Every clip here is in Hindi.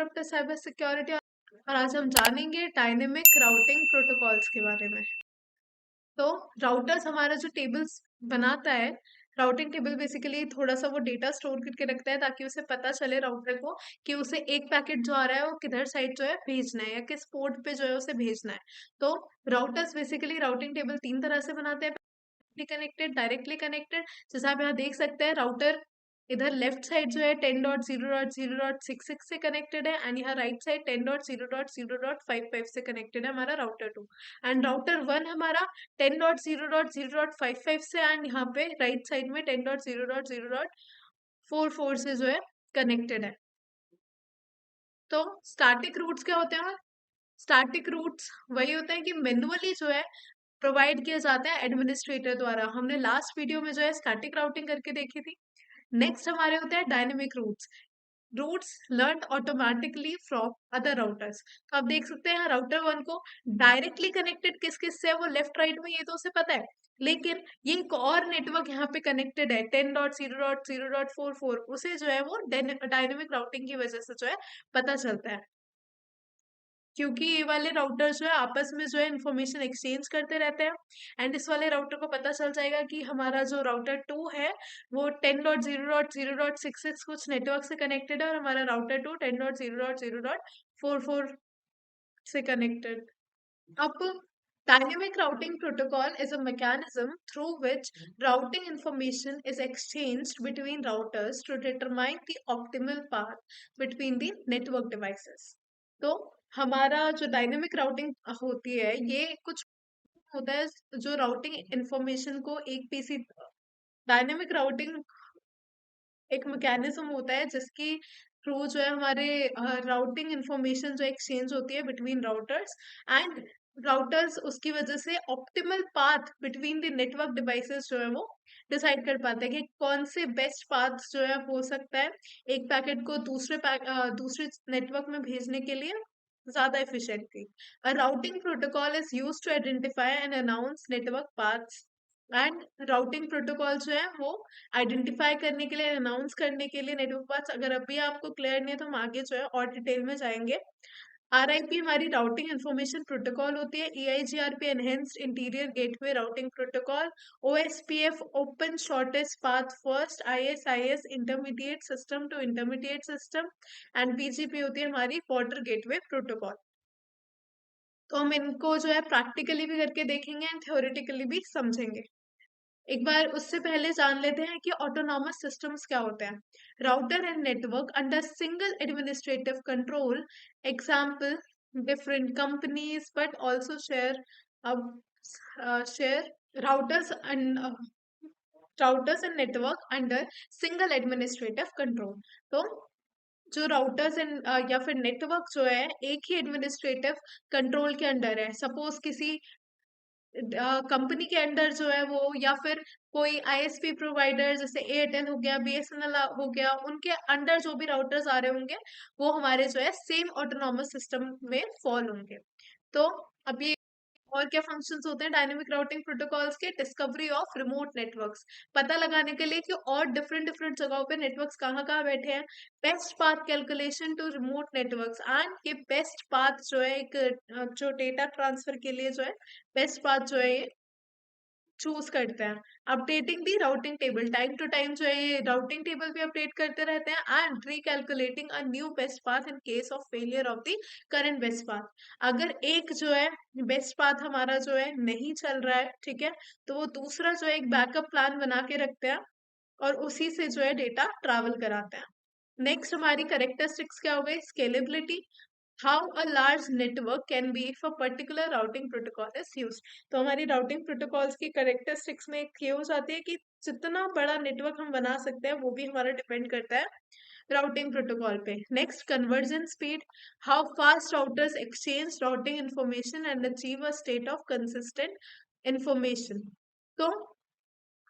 आफ्टर साइबर सिक्योरिटी और आज हम जानेंगे डायनेमिक राउटिंग प्रोटोकॉल्स के बारे में। तो राउटर्स हमारा जो टेबल्स बनाता है, राउटिंग टेबल बेसिकली थोड़ा सा वो डेटा स्टोर करके रखता है ताकि उसे पता चले राउटर को कि उसे एक पैकेट जो आ रहा है वो किधर साइड जो है भेजना है या किस पोर्ट पे जो है उसे भेजना है। तो राउटर्स बेसिकली राउटिंग टेबल तीन तरह से बनाते हैं, कनेक्टेड, डायरेक्टली कनेक्टेड। जैसे आप यहाँ देख सकते हैं राउटर इधर लेफ्ट साइड जो है 10.0.0.66 से कनेक्टेड है एंड यहाँ राइट साइड 10.0.0.55 से कनेक्टेड है हमारा राउटर 2। एंड राउटर 1 हमारा 10.0.0.55 से एंड यहाँ पे राइट साइड में 10.0.0.44 से जो है कनेक्टेड है। तो स्टैटिक रूट्स क्या होते हैं? स्टैटिक रूट्स वही होता है कि मैनुअली जो है प्रोवाइड किया जाता है एडमिनिस्ट्रेटर द्वारा। हमने लास्ट वीडियो में जो है स्टैटिक राउटिंग करके देखी थी। नेक्स्ट हमारे होते हैं dynamic routes. Routes learn automatically from other routers. तो आप देख सकते हैं राउटर 1 को डायरेक्टली कनेक्टेड किस किस से है वो लेफ्ट राइट में, ये तो उसे पता है, लेकिन ये एक और नेटवर्क यहाँ पे कनेक्टेड है 10.0.0.44, उसे जो है वो डायनेमिक राउटिंग की वजह से जो है पता चलता है, क्योंकि ये वाले राउटर जो है आपस में जो है इन्फॉर्मेशन एक्सचेंज करते रहते हैं। एंड इस वाले राउटर को पता चल जाएगा कि हमारा जो राउटर 2 है वो 10.0.0.66 कुछ नेटवर्क से कनेक्टेड है और हमारा राउटर 2 10.0.0.44 से कनेक्टेड। अब dynamic routing protocol is a mechanism through which routing information is exchanged between routers to determine the optimal path between the network devices. तो हमारा जो डायनेमिक राउटिंग होती है ये कुछ होता है जो राउटिंग इंफॉर्मेशन को एक पीसी, डायनेमिक राउटिंग एक मैकेनिज्म होता है जिसकी थ्रू जो है हमारे राउटिंग इंफॉर्मेशन जो एक्सचेंज होती है बिटवीन राउटर्स एंड राउटर्स, उसकी वजह से optimal path between the network devices जो है वो डिसाइड कर पाते हैं कि कौन से बेस्ट पाथ जो है हो सकता है एक पैकेट को दूसरे नेटवर्क में भेजने के लिए ज्यादा efficiently. A routing protocol is used to identify and announce network paths. And routing protocol जो है वो आइडेंटिफाई करने के लिए, अनाउंस करने के लिए नेटवर्क पाथ्स। अगर अभी आपको क्लियर नहीं है तो हम आगे जो है और डिटेल में जाएंगे। आरआईपी हमारी राउटिंग इंफॉर्मेशन प्रोटोकॉल होती है। EIGRP enhanced interior gateway routing protocol. OSPF open shortest path first. ISIS intermediate system to intermediate system. And BGP होती है हमारी बॉर्डर गेटवे प्रोटोकॉल। तो हम इनको जो है प्रैक्टिकली भी करके देखेंगे एंड थ्योरेटिकली भी समझेंगे। एक बार उससे पहले जान लेते हैं कि ऑटोनॉमस सिस्टम्स क्या होते हैं। Router and network under single administrative control. Example different companies but also share share routers and network under single administrative control. तो जो राउटर्स एंड या फिर नेटवर्क जो है एक ही एडमिनिस्ट्रेटिव कंट्रोल के अंडर है। सपोज किसी कंपनी के अंडर जो है वो, या फिर कोई आईएसपी प्रोवाइडर जैसे एयरटेल हो गया, बीएसएनएल हो गया, उनके अंडर जो भी राउटर्स आ रहे होंगे वो हमारे जो है सेम ऑटोनॉमस सिस्टम में फॉल होंगे। तो अब ये और क्या फंक्शंस होते हैं डायनेमिक राउटिंग प्रोटोकॉल्स के? डिस्कवरी ऑफ रिमोट नेटवर्क्स, पता लगाने के लिए कि और डिफरेंट डिफरेंट जगहों पे नेटवर्क्स कहाँ कहाँ बैठे हैं। Best path calculation to remote networks, and ये बेस्ट पाथ जो है एक जो डेटा ट्रांसफर के लिए जो है बेस्ट पाथ जो है चूज करते हैं। Updating the routing table, time to time जो है ये राउटिंग टेबल भी अपडेट करते रहते हैं। And रिकैलकुलेटिंग a new best path in case of failure of the current best path. अगर एक जो है बेस्ट पाथ हमारा जो है नहीं चल रहा है, ठीक है, तो वो दूसरा जो है एक बैकअप प्लान बना के रखते हैं और उसी से जो है डेटा ट्रैवल कराते हैं। नेक्स्ट हमारी करेक्टरिस्टिक्स क्या हो गई? Scalability, how a large network can be if a particular routing protocol is used. तो हमारी राउटिंग प्रोटोकॉल्स की करेक्टरिस्टिक्स में एक ये हो जाती है कि जितना बड़ा नेटवर्क हम बना सकते हैं वो भी हमारा डिपेंड करता है राउटिंग प्रोटोकॉल पे। Next conversion speed, how fast routers exchange routing information and achieve a state of consistent information. तो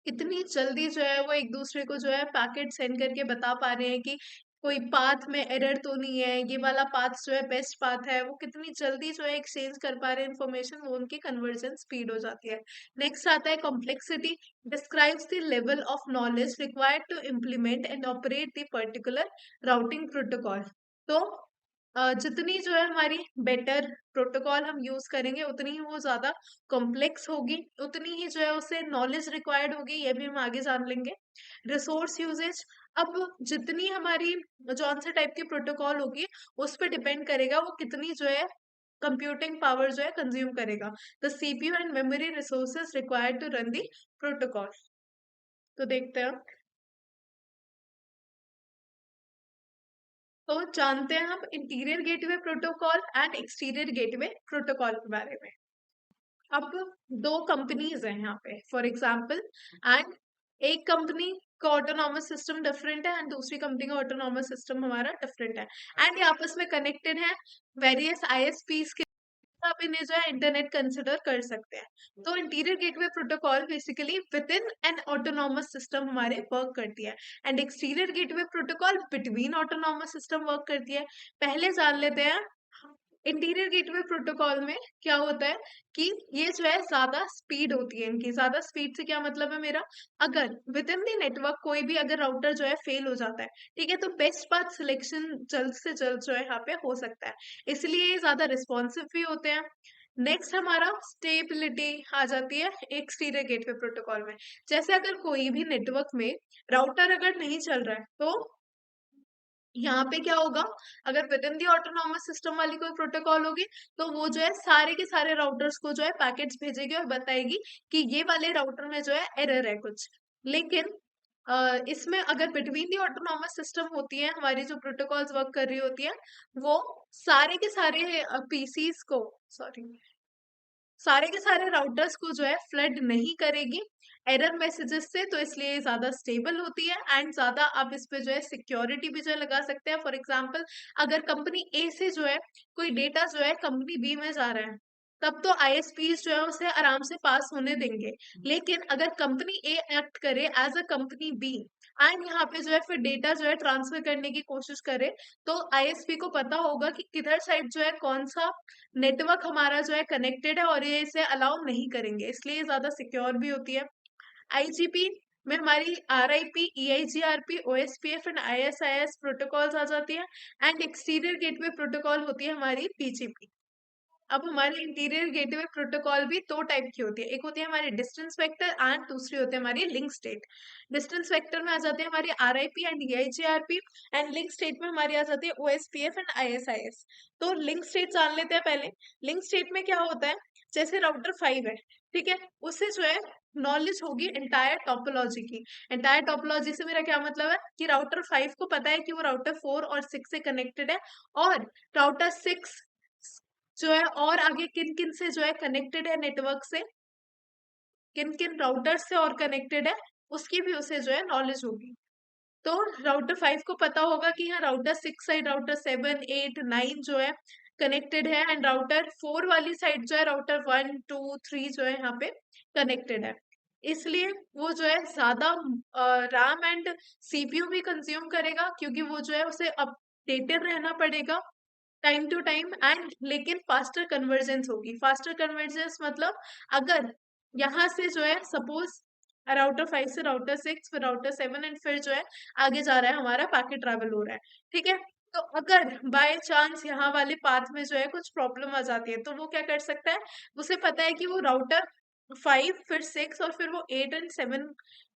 इतनी जल्दी जो है वो एक दूसरे को जो है पैकेट सेंड करके बता पा रहे हैं कि कोई पाथ में एरर तो नहीं है, ये वाला पाथ जो है बेस्ट पाथ है, वो कितनी जल्दी जो है एक्सचेंज कर पा रहे हैं इन्फॉर्मेशन, वो उनकी कन्वर्जन स्पीड हो जाती है। नेक्स्ट आता है complexity, describes the level of knowledge required to implement and operate the particular routing protocol. तो जितनी जो है हमारी बेटर प्रोटोकॉल हम यूज करेंगे उतनी ही वो ज्यादा कॉम्प्लेक्स होगी, उतनी ही जो है उसे नॉलेज रिक्वायर्ड होगी, ये भी हम आगे जान लेंगे। रिसोर्स यूजेज, अब जितनी हमारी जौन से टाइप की प्रोटोकॉल होगी उस पर डिपेंड करेगा वो कितनी जो है कंप्यूटिंग पावर जो है कंज्यूम करेगा। The CPU and memory resources required to run the protocol. तो देखते हैं, तो जानते हैं हम interior gateway protocol and exterior gateway protocol के बारे में। अब दो कंपनीज हैं यहाँ पे फॉर एग्जांपल, एंड एक कंपनी का ऑटोनॉमस सिस्टम डिफरेंट है एंड दूसरी कंपनी का ऑटोनॉमस सिस्टम हमारा डिफरेंट है, एंड ये आपस में कनेक्टेड है वेरियस आईएसपीज के, आप इन्हें जो है इंटरनेट कंसिडर कर सकते हैं। तो interior gateway protocol basically with in an autonomous system हमारे वर्क करती है, and exterior gateway protocol between autonomous system work करती है। पहले जान लेते हैं इंटीरियर गेटवे प्रोटोकॉल में क्या होता है कि ये जो है ज्यादा स्पीड होती है इनकी। ज्यादा स्पीड से क्या मतलब है मेरा, अगर विद इन द नेटवर्क कोई भी अगर राउटर जो है फेल हो जाता है, ठीक है, तो बेस्ट पाथ सिलेक्शन जल्द से जल्द जो है यहाँ पे हो सकता है, इसलिए ये ज्यादा रिस्पॉन्सिव भी होते हैं। नेक्स्ट हमारा स्टेबिलिटी आ जाती है एक्सटीरियर गेटवे प्रोटोकॉल में। जैसे अगर कोई भी नेटवर्क में राउटर अगर नहीं चल रहा है तो यहाँ पे क्या होगा, अगर with in the autonomous system वाली कोई प्रोटोकॉल होगी तो वो जो है सारे के सारे राउटर्स को जो है पैकेट्स भेजेगी और बताएगी कि ये वाले राउटर में जो है एरर है कुछ। लेकिन इसमें अगर बिटवीन दी ऑटोनॉमस सिस्टम होती है, हमारी जो प्रोटोकॉल्स वर्क कर रही होती है, वो सारे के सारे पीसीस को, सॉरी, सारे के सारे राउटर्स को जो है फ्लड नहीं करेगी एरर मैसेजेस से, तो इसलिए ये ज्यादा स्टेबल होती है एंड ज्यादा आप इस पे जो है सिक्योरिटी भी जो है लगा सकते हैं। फॉर एग्जांपल, अगर कंपनी ए से जो है कोई डेटा जो है कंपनी बी में जा रहा है, तब तो आईएसपीज जो है उसे आराम से पास होने देंगे। लेकिन अगर कंपनी ए एक्ट करे as a company B and यहाँ पे जो है फिर डेटा जो है ट्रांसफर करने की कोशिश करे, तो आईएसपी को पता होगा कि किधर साइड जो है कौन सा नेटवर्क हमारा जो है कनेक्टेड है और ये इसे अलाउ नहीं करेंगे, इसलिए ये ज्यादा सिक्योर भी होती है। आईजीपी में हमारी RIP, EIGRP, OSPF and ISIS protocols आ जाती है, एंड एक्सटीरियर गेटवे प्रोटोकॉल होती है हमारी पीजीपी। अब हमारे इंटीरियर गेटवे प्रोटोकॉल भी दो टाइप की होती है, एक होती है हमारी डिस्टेंस वेक्टर एंड दूसरी होती है हमारी लिंक स्टेट। डिस्टेंस वेक्टर में आ जाते हैं हमारी RIP and EIGRP, and link state में हमारी आ जाती है ओएसपीएफ एंड आईएसआईएस। तो लिंक स्टेट जान लेते हैं पहले। लिंक स्टेट में क्या होता है, जैसे राउटर 5 है, ठीक है, उसे जो है नॉलेज होगी एंटायर टोपोलॉजी की। एंटायर टोपोलॉजी से मेरा क्या मतलब है कि राउटर 5 को पता है कि वो राउटर 4 और 6 से कनेक्टेड है, और राउटर 6 जो है और आगे किन किन से जो है कनेक्टेड है नेटवर्क से, किन किन राउटर से और कनेक्टेड है, उसकी भी उसे जो है नॉलेज होगी। तो राउटर 5 को पता होगा कि यहाँ राउटर 6 साइड राउटर 7 8 9 जो है कनेक्टेड है, एंड राउटर 4 वाली साइड जो है राउटर 1 2 3 जो है यहाँ पे कनेक्टेड है। इसलिए वो जो है ज्यादा रैम एंड सीपीयू भी कंज्यूम करेगा, क्योंकि वो जो है उसे अपडेटेड रहना पड़ेगा टाइम टू टाइम, एंड लेकिन फास्टर कन्वर्जेंस होगी। फास्टर कन्वर्जेंस मतलब अगर यहाँ से जो है सपोज राउटर 5 से राउटर 6 फिर राउटर 7 एंड फिर जो है आगे जा रहा है हमारा पैकेट ट्रैवल हो रहा है, ठीक है, तो अगर बाय चांस यहाँ वाले पाथ में जो है कुछ प्रॉब्लम आ जाती है तो वो क्या कर सकता है, उसे पता है कि वो राउटर 5 फिर 6 और फिर वो 8 एंड 7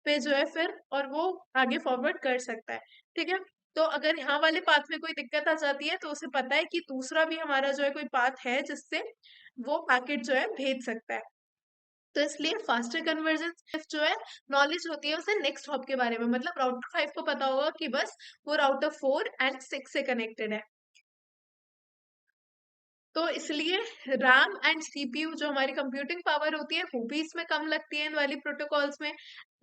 पे जो है फिर और वो आगे फॉरवर्ड कर सकता है, ठीक है। तो अगर यहाँ वाले पाथ में कोई दिक्कत आ जाती है तो उसे पता है कि दूसरा भी हमारा जो है कोई पाथ है जिससे वो पैकेट जो है भेज सकता है। तो इसलिए फास्टर कन्वर्जेंस जो है नॉलेज होती है उसे नेक्स्ट हॉप के बारे में, मतलब राउटर 5 को पता होगा कि बस वो राउटर 4 एंड 6 से कनेक्टेड है। तो इसलिए रैम एंड सीपीयू जो हमारी कंप्यूटिंग पावर होती है वो भी इसमें कम लगती है इन वाली प्रोटोकॉल्स में,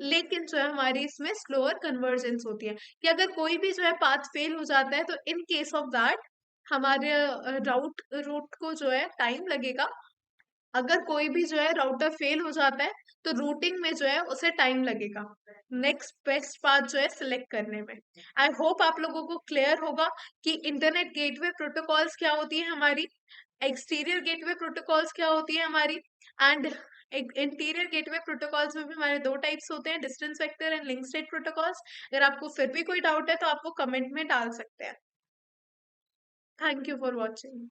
लेकिन जो है हमारी इसमें स्लोअर कन्वर्जेंस होती है कि अगर कोई भी जो है पाथ फेल हो जाता है तो इन केस ऑफ दैट हमारे राउट रूट को जो है टाइम लगेगा। अगर कोई भी जो है राउटर फेल हो जाता है तो रूटिंग में जो है उसे टाइम लगेगा नेक्स्ट बेस्ट पाथ जो है सिलेक्ट करने में। आई होप आप लोगों को क्लियर होगा कि इंटरनेट गेटवे प्रोटोकॉल्स क्या होती है हमारी, एक्सटीरियर गेटवे प्रोटोकॉल्स क्या होती है हमारी, एंड इंटीरियर गेटवे प्रोटोकॉल्स में भी हमारे दो टाइप्स होते हैं, distance vector and link state protocols. अगर आपको फिर भी कोई डाउट है तो आप वो कमेंट में डाल सकते हैं। Thank you for watching.